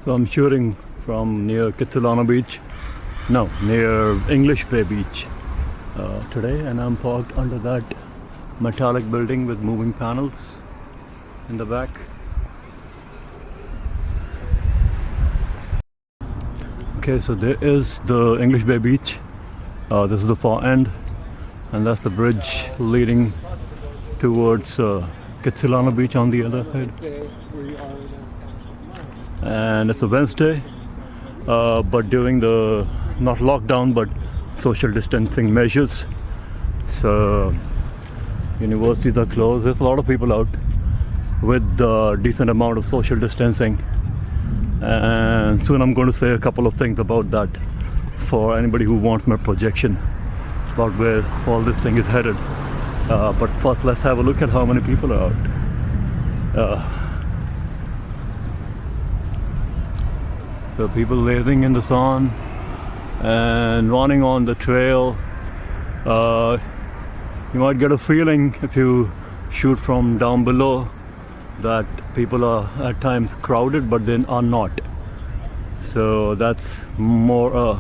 So I'm shooting from near Kitsilano Beach, no, near English Bay Beach today, and I'm parked under that metallic building with moving panels in the back. Okay, so there is the English Bay Beach. This is the far end, and that's the bridge leading towards Kitsilano Beach on the other side. And it's a Wednesday, but during the, not lockdown, but social distancing measures. So universities are closed. There's a lot of people out with a decent amount of social distancing. And soon I'm going to say a couple of things about that for anybody who wants my projection about where all this thing is headed. But first, let's have a look at how many people are out. So people lazing in the sun and running on the trail. You might get a feeling if you shoot from down below that people are at times crowded, but they are not. So that's more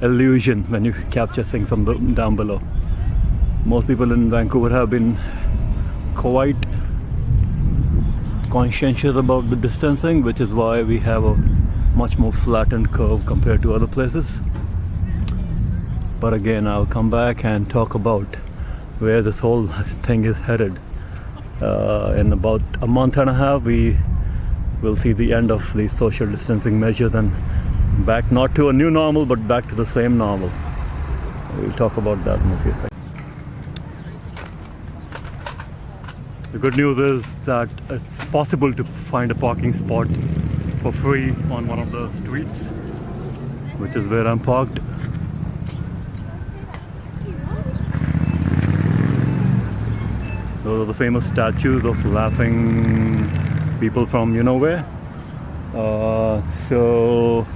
illusion when you capture things from down below. Most people in Vancouver have been quite conscientious about the distancing, which is why we have a much more flattened curve compared to other places. But again, I'll come back and talk about where this whole thing is headed. In about a month and a half, we will see the end of the social distancing measures and back not to a new normal, but back to the same normal. We'll talk about that in a few seconds. The good news is that it's possible to find a parking spot for free on one of the streets, which is where I'm parked. Those are the famous statues of laughing people from you know where. So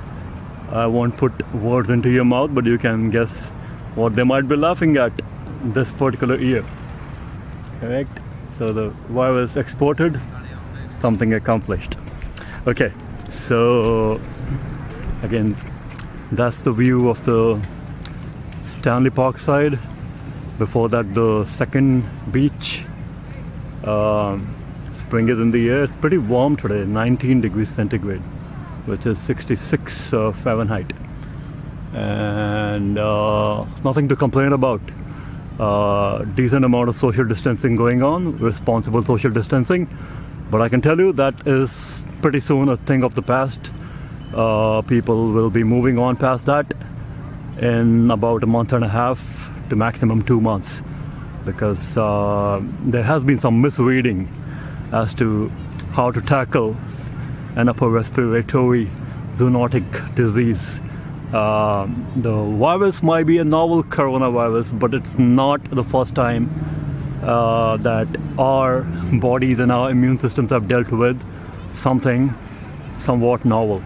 I won't put words into your mouth, but you can guess what they might be laughing at this particular year. Correct? So the virus exported, something accomplished. Okay, so again, that's the view of the Stanley Park side. Before that, the second beach. Spring is in the air. It's pretty warm today, 19 degrees centigrade, which is 66 Fahrenheit. And nothing to complain about. Decent amount of social distancing going on, responsible social distancing. But I can tell you that is pretty soon a thing of the past. People will be moving on past that in about a month and a half to maximum 2 months. Because there has been some misreading as to how to tackle an upper respiratory zoonotic disease. The virus might be a novel coronavirus, but it's not the first time that our bodies and our immune systems have dealt with something somewhat novel.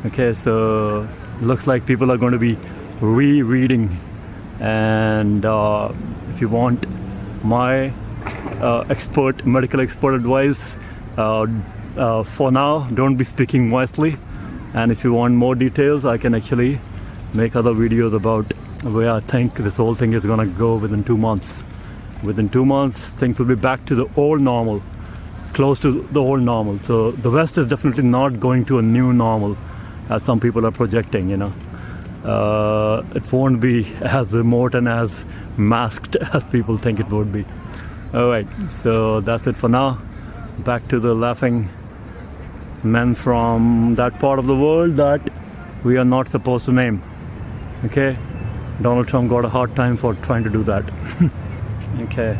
Okay, so looks like people are going to be rereading, and if you want my medical expert advice, for now, don't be speaking wisely. And if you want more details, I can actually make other videos about where I think this whole thing is going to go within 2 months. Within 2 months, things will be back to the old normal, close to the old normal. So the West is definitely not going to a new normal, as some people are projecting, you know. It won't be as remote and as masked as people think it would be. Alright, so that's it for now. Back to the laughing men from that part of the world that we are not supposed to name. Okay? Donald Trump got a hard time for trying to do that. Okay.